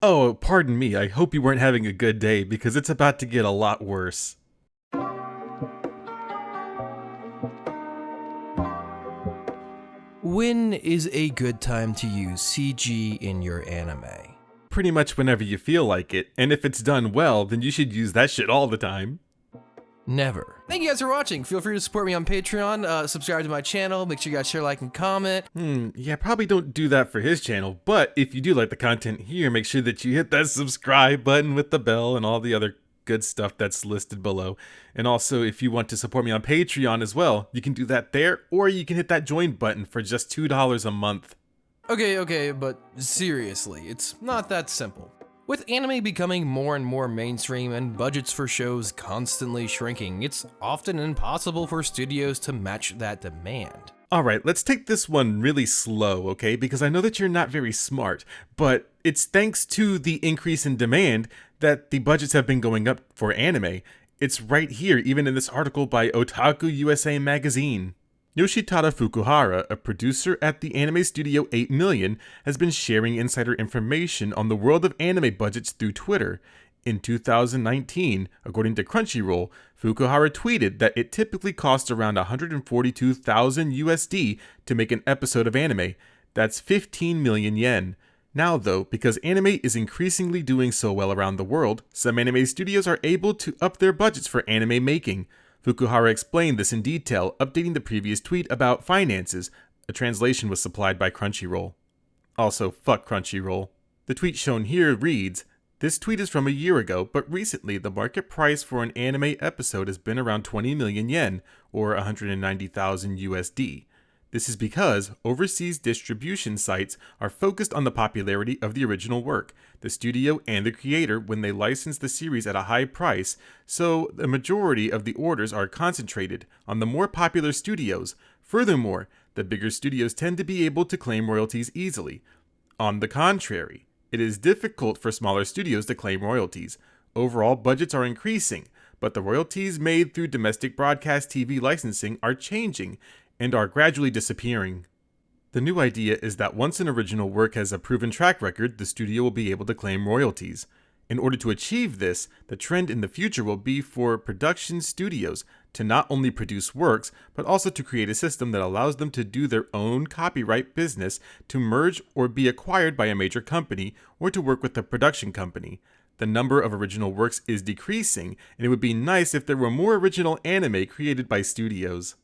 Oh, pardon me, I hope you weren't having a good day because it's about to get a lot worse. When is a good time to use CG in your anime? Pretty much whenever you feel like it, and if it's done well, then you should use that shit all the time. Never. Thank you guys for watching. Feel free to support me on Patreon, subscribe to my channel, make sure you guys share, like, and comment. Yeah, probably don't do that for his channel, but if you do like the content here, make sure that you hit that subscribe button with the bell and all the other good stuff that's listed below. And also, if you want to support me on Patreon as well, you can do that there, or you can hit that join button for just $2 a month. Okay, but seriously, it's not that simple. With anime becoming more and more mainstream and budgets for shows constantly shrinking, it's often impossible for studios to match that demand. Alright, let's take this one really slow, okay? Because I know that you're not very smart, but it's thanks to the increase in demand that the budgets have been going up for anime. It's right here, even in this article by Otaku USA magazine. Yoshitada Fukuhara, a producer at the anime studio 8 Million, has been sharing insider information on the world of anime budgets through Twitter. In 2019, according to Crunchyroll, Fukuhara tweeted that it typically costs around 142,000 USD to make an episode of anime. That's 15 million yen. Now though, because anime is increasingly doing so well around the world, some anime studios are able to up their budgets for anime making. Fukuhara explained this in detail, updating the previous tweet about finances. A translation was supplied by Crunchyroll. Also, fuck Crunchyroll. The tweet shown here reads, "This tweet is from a year ago, but recently the market price for an anime episode has been around 20 million yen, or 190,000 USD. This is because overseas distribution sites are focused on the popularity of the original work, the studio and the creator when they license the series at a high price, so the majority of the orders are concentrated on the more popular studios. Furthermore, the bigger studios tend to be able to claim royalties easily. On the contrary, it is difficult for smaller studios to claim royalties. Overall, budgets are increasing, but the royalties made through domestic broadcast TV licensing are changing and are gradually disappearing. The new idea is that once an original work has a proven track record, the studio will be able to claim royalties. In order to achieve this, the trend in the future will be for production studios to not only produce works, but also to create a system that allows them to do their own copyright business, to merge or be acquired by a major company, or to work with a production company. The number of original works is decreasing, and it would be nice if there were more original anime created by studios.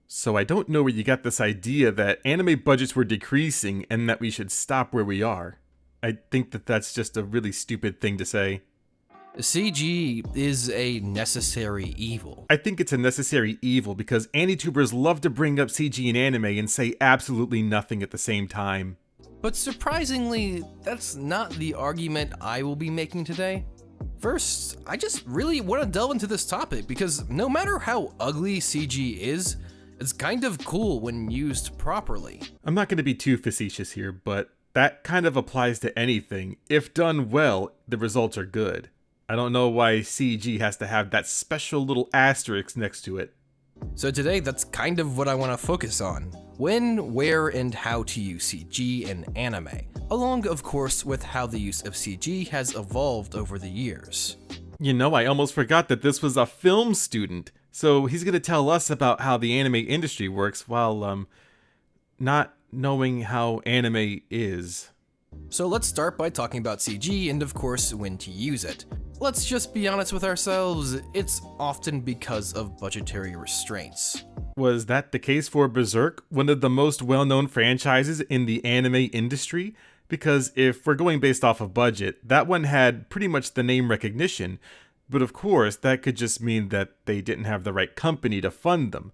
So I don't know where you got this idea that anime budgets were decreasing and that we should stop where we are. I think that that's just a really stupid thing to say. CG is a necessary evil. I think it's a necessary evil because anitubers love to bring up CG in anime and say absolutely nothing at the same time. But surprisingly, that's not the argument I will be making today. First, I just really want to delve into this topic because no matter how ugly CG is, it's kind of cool when used properly. I'm not going to be too facetious here, but that kind of applies to anything. If done well, the results are good. I don't know why CG has to have that special little asterisk next to it. So today, that's kind of what I want to focus on. When, where, and how to use CG in anime, along of course with how the use of CG has evolved over the years. You know, I almost forgot that this was a film student. So he's going to tell us about how the anime industry works while, not knowing how anime is. So let's start by talking about CG and of course when to use it. Let's just be honest with ourselves, it's often because of budgetary restraints. Was that the case for Berserk, one of the most well-known franchises in the anime industry? Because if we're going based off of budget, that one had pretty much the name recognition. But of course, that could just mean that they didn't have the right company to fund them.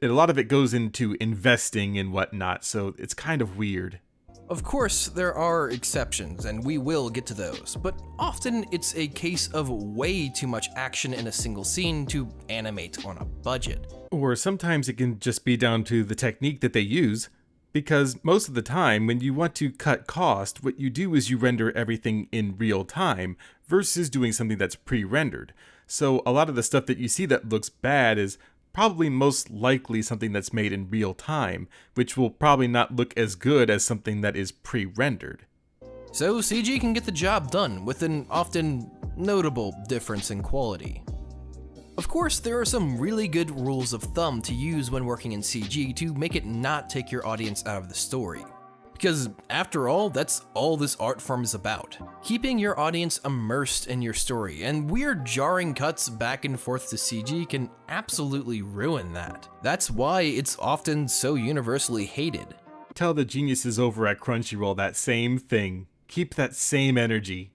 And a lot of it goes into investing and whatnot, so it's kind of weird. Of course, there are exceptions, and we will get to those, but often it's a case of way too much action in a single scene to animate on a budget. Or sometimes it can just be down to the technique that they use. Because most of the time, when you want to cut cost, what you do is you render everything in real time versus doing something that's pre-rendered. So a lot of the stuff that you see that looks bad is probably most likely something that's made in real time, which will probably not look as good as something that is pre-rendered. so CG can get the job done with an often notable difference in quality. Of course, there are some really good rules of thumb to use when working in CG to make it not take your audience out of the story. Because after all, that's all this art form is about. Keeping your audience immersed in your story, and weird jarring cuts back and forth to CG can absolutely ruin that. That's why it's often so universally hated. Tell the geniuses over at Crunchyroll that same thing. Keep that same energy.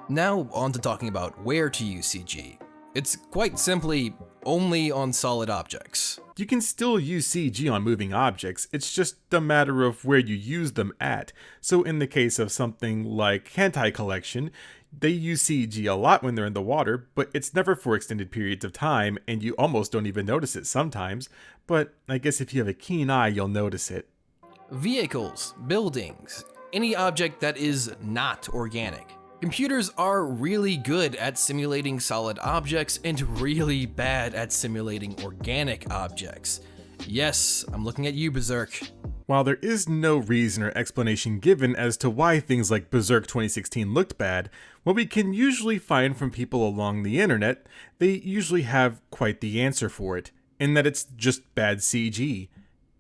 Now on to talking about where to use CG. It's quite simply only on solid objects. You can still use CG on moving objects, it's just a matter of where you use them at. So in the case of something like Hentai Collection, they use CG a lot when they're in the water, but it's never for extended periods of time, and you almost don't even notice it sometimes. But I guess if you have a keen eye, you'll notice it. Vehicles, buildings, any object that is not organic. Computers are really good at simulating solid objects and really bad at simulating organic objects. Yes, I'm looking at you, Berserk. While there is no reason or explanation given as to why things like Berserk 2016 looked bad, what we can usually find from people along the internet, they usually have quite the answer for it, in that it's just bad CG.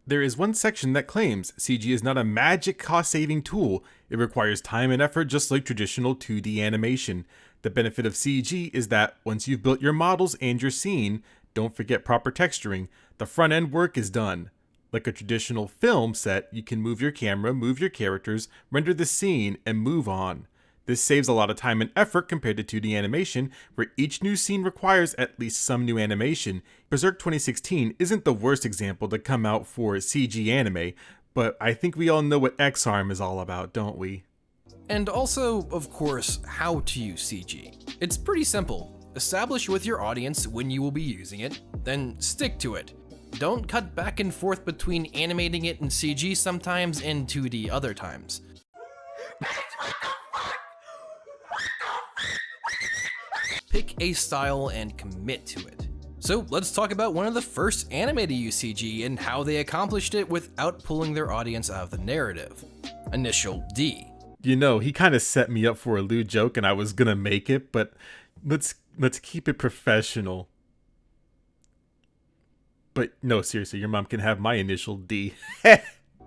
There is one section that claims CG is not a magic cost-saving tool. It requires time and effort just like traditional 2D animation. The benefit of CG is that once you've built your models and your scene, don't forget proper texturing. The front end work is done. Like a traditional film set, you can move your camera, move your characters, render the scene, and move on. This saves a lot of time and effort compared to 2D animation, where each new scene requires at least some new animation. Berserk 2016 isn't the worst example to come out for CG anime, but I think we all know what XIII is all about, don't we? And also, of course, how to use CG. It's pretty simple. Establish with your audience when you will be using it, then stick to it. Don't cut back and forth between animating it in CG sometimes and 2D other times. Pick a style and commit to it. So let's talk about one of the first anime to use CG and how they accomplished it without pulling their audience out of the narrative. Initial D. You know, he kind of set me up for a lewd joke and I was gonna make it, but let's keep it professional. But no, seriously, your mom can have my initial D.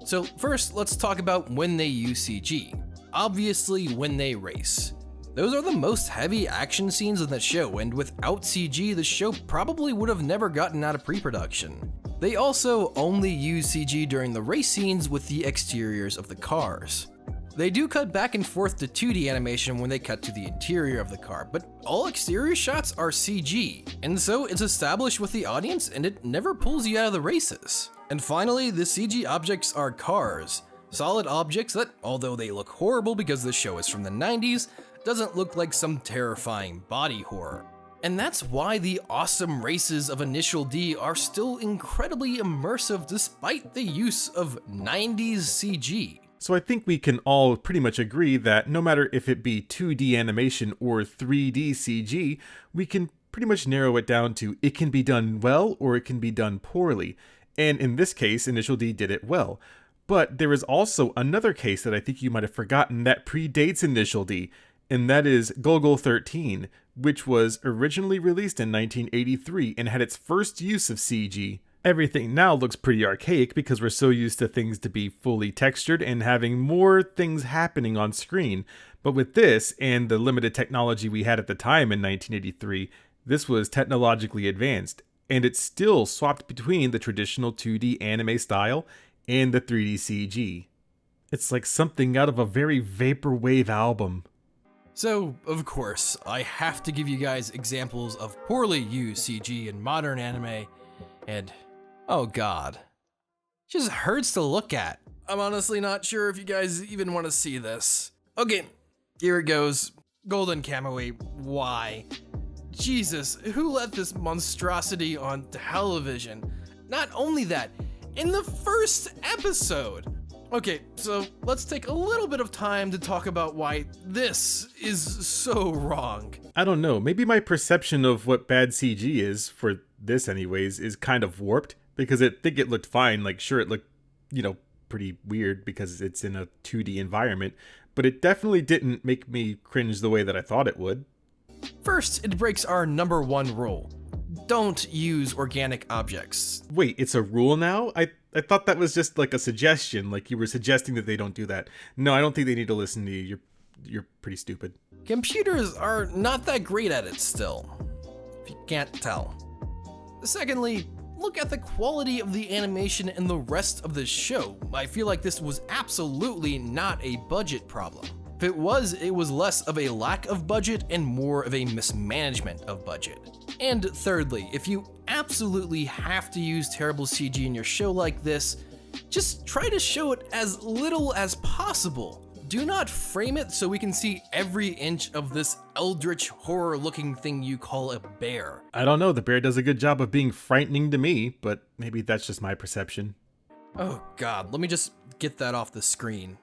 So first, let's talk about when they use CG. Obviously, when they race. Those are the most heavy action scenes in the show, and without CG, the show probably would have never gotten out of pre-production. They also only use CG during the race scenes with the exteriors of the cars. They do cut back and forth to 2D animation when they cut to the interior of the car, but all exterior shots are CG, and so it's established with the audience and it never pulls you out of the races. And finally, the CG objects are cars. Solid objects that, although they look horrible because the show is from the 90s, doesn't look like some terrifying body horror. And that's why the awesome races of Initial D are still incredibly immersive despite the use of 90s CG. So I think we can all pretty much agree that no matter if it be 2D animation or 3D CG, we can pretty much narrow it down to it can be done well or it can be done poorly. And in this case, Initial D did it well. But there is also another case that I think you might have forgotten that predates Initial D, and that is Golgo 13, which was originally released in 1983 and had its first use of CG. Everything now looks pretty archaic because we're so used to things to be fully textured and having more things happening on screen. But with this, and the limited technology we had at the time in 1983, this was technologically advanced, and it still swapped between the traditional 2D anime style and the 3D CG. It's like something out of a very vaporwave album. So, of course, I have to give you guys examples of poorly used CG in modern anime, and oh god, it just hurts to look at. I'm honestly not sure if you guys even want to see this. Okay, here it goes. Golden Kamui, why? Jesus, who let this monstrosity on television? Not only that, in the first episode! Okay, so let's take a little bit of time to talk about why this is so wrong. I don't know, maybe my perception of what bad CG is, for this anyways, is kind of warped, because I think it looked fine. Like, sure, it looked, pretty weird because it's in a 2D environment, but it definitely didn't make me cringe the way that I thought it would. First, it breaks our number one rule. Don't use organic objects. Wait, it's a rule now? I thought that was just like a suggestion, like you were suggesting that they don't do that. No, I don't think they need to listen to you. You're pretty stupid. Computers are not that great at it still, if you can't tell. Secondly, look at the quality of the animation and the rest of the show. I feel like this was absolutely not a budget problem. If it was less of a lack of budget and more of a mismanagement of budget. And thirdly, if you absolutely have to use terrible CG in your show like this, just try to show it as little as possible. Do not frame it so we can see every inch of this eldritch horror-looking thing you call a bear. I don't know, the bear does a good job of being frightening to me, but maybe that's just my perception. Oh god, let me just get that off the screen.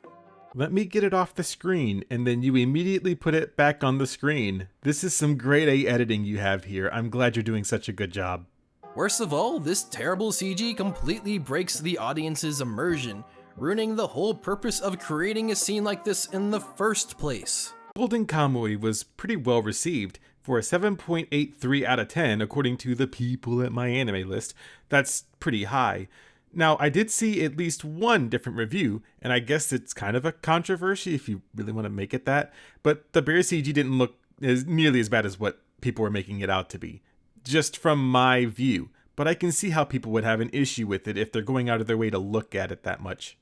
Let me get it off the screen, and then you immediately put it back on the screen. This is some grade A editing you have here. I'm glad you're doing such a good job. Worst of all, this terrible CG completely breaks the audience's immersion, ruining the whole purpose of creating a scene like this in the first place. Golden Kamuy was pretty well received. For a 7.83 out of 10, according to the people at my anime list, that's pretty high. Now, I did see at least one different review, and I guess it's kind of a controversy if you really want to make it that, but the bear CG didn't look nearly as bad as what people were making it out to be. Just from my view, but I can see how people would have an issue with it if they're going out of their way to look at it that much.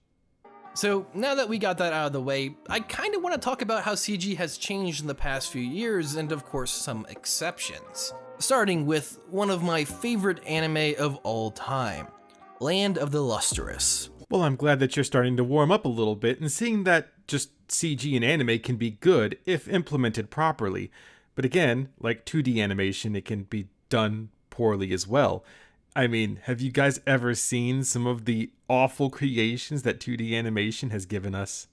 So now that we got that out of the way, I kind of want to talk about how CG has changed in the past few years, and of course some exceptions. Starting with one of my favorite anime of all time, Land of the Lustrous. Well, I'm glad that you're starting to warm up a little bit and seeing that just CG in anime can be good if implemented properly. But again, like 2D animation, it can be done poorly as well. I mean, have you guys ever seen some of the awful creations that 2D animation has given us?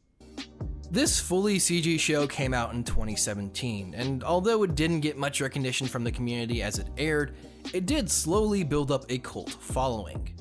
This fully CG show came out in 2017, and although it didn't get much recognition from the community as it aired, it did slowly build up a cult following.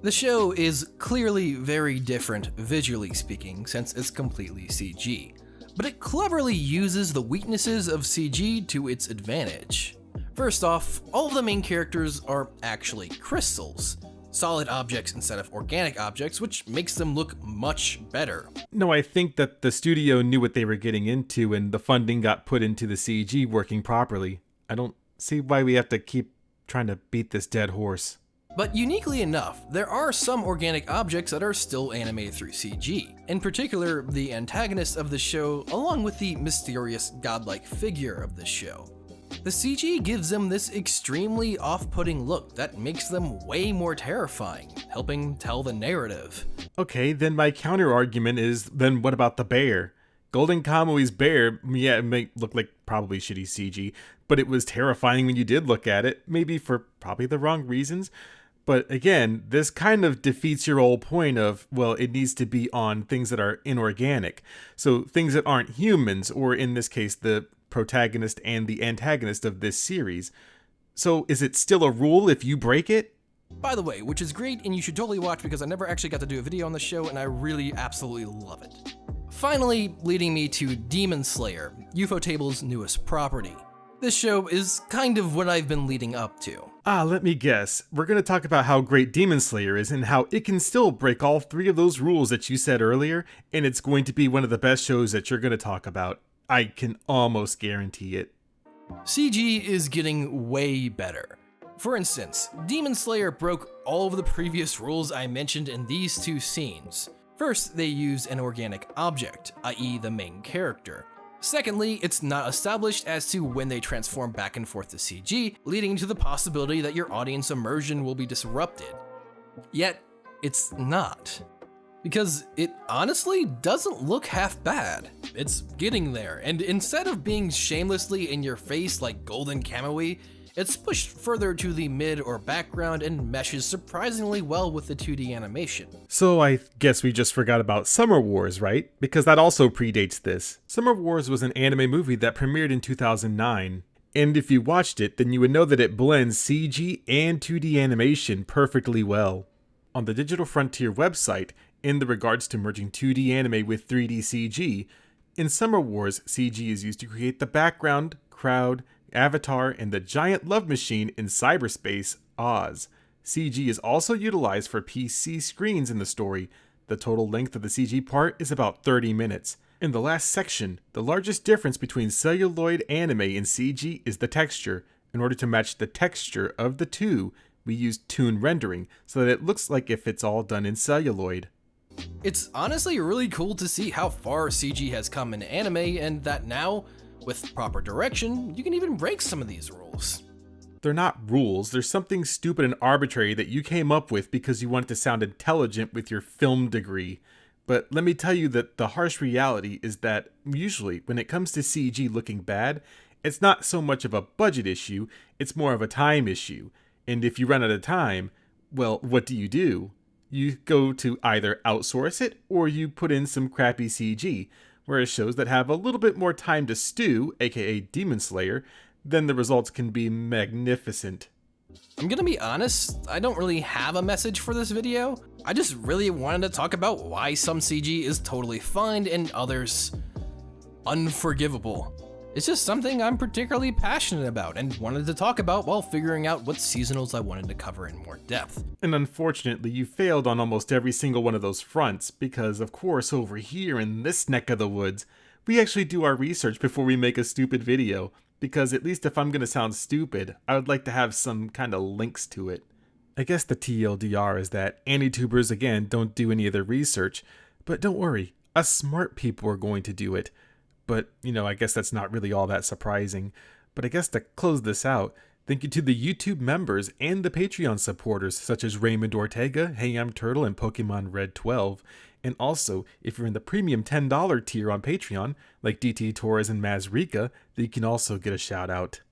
The show is clearly very different visually speaking, since it's completely CG, but it cleverly uses the weaknesses of CG to its advantage. First off, all of the main characters are actually crystals, solid objects instead of organic objects, which makes them look much better. No, I think that the studio knew what they were getting into and the funding got put into the CG working properly. I don't see why we have to keep trying to beat this dead horse. But uniquely enough, there are some organic objects that are still animated through CG. In particular, the antagonist of the show, along with the mysterious godlike figure of the show. The CG gives them this extremely off-putting look that makes them way more terrifying, helping tell the narrative. Okay, then my counter-argument is, then what about the bear? Golden Kamuy's bear, yeah, it may look like probably shitty CG, but it was terrifying when you did look at it, maybe for probably the wrong reasons. But again, this kind of defeats your whole point of, well, it needs to be on things that are inorganic. So things that aren't humans, or in this case, the protagonist and the antagonist of this series. So is it still a rule if you break it? By the way, which is great and you should totally watch because I never actually got to do a video on the show and I really absolutely love it. Finally, leading me to Demon Slayer, Ufotable's newest property. This show is kind of what I've been leading up to. Let me guess. We're going to talk about how great Demon Slayer is and how it can still break all three of those rules that you said earlier, and it's going to be one of the best shows that you're going to talk about. I can almost guarantee it. CG is getting way better. For instance, Demon Slayer broke all of the previous rules I mentioned in these two scenes. First, they use an organic object, i.e. the main character. Secondly, it's not established as to when they transform back and forth to CG, leading to the possibility that your audience immersion will be disrupted. Yet, it's not. Because it honestly doesn't look half bad. It's getting there, and instead of being shamelessly in your face like Golden Kamuy, it's pushed further to the mid or background and meshes surprisingly well with the 2D animation. So I guess we just forgot about Summer Wars, right? Because that also predates this. Summer Wars was an anime movie that premiered in 2009. And if you watched it, then you would know that it blends CG and 2D animation perfectly well. On the Digital Frontier website, in the regards to merging 2D anime with 3D CG, In Summer Wars, CG is used to create the background, crowd, avatar, and the giant love machine in cyberspace, Oz. CG is also utilized for PC screens in the story. The total length of the CG part is about 30 minutes. In the last section, the largest difference between celluloid anime and CG is the texture. In order to match the texture of the two, we use toon rendering so that it looks like if it's all done in celluloid. It's honestly really cool to see how far CG has come in anime, and that now, with proper direction, you can even break some of these rules. They're not rules, they're something stupid and arbitrary that you came up with because you wanted to sound intelligent with your film degree. But let me tell you that the harsh reality is that usually when it comes to CG looking bad, it's not so much of a budget issue, it's more of a time issue. And if you run out of time, well, what do? You go to either outsource it or you put in some crappy CG, whereas shows that have a little bit more time to stew, aka Demon Slayer, then the results can be magnificent. I'm gonna be honest, I don't really have a message for this video. I just really wanted to talk about why some CG is totally fine and others unforgivable. It's just something I'm particularly passionate about and wanted to talk about while figuring out what seasonals I wanted to cover in more depth. And unfortunately, you failed on almost every single one of those fronts because, of course, over here in this neck of the woods, we actually do our research before we make a stupid video. Because at least if I'm going to sound stupid, I would like to have some kind of links to it. I guess the TLDR is that AniTubers, again, don't do any of the research. But don't worry, us smart people are going to do it. But, I guess that's not really all that surprising. But I guess to close this out, thank you to the YouTube members and the Patreon supporters such as Raymond Ortega, Hey I'm Turtle, and Pokemon Red 12. And also, if you're in the premium $10 tier on Patreon, like DT Torres and Mazrika, then you can also get a shout out.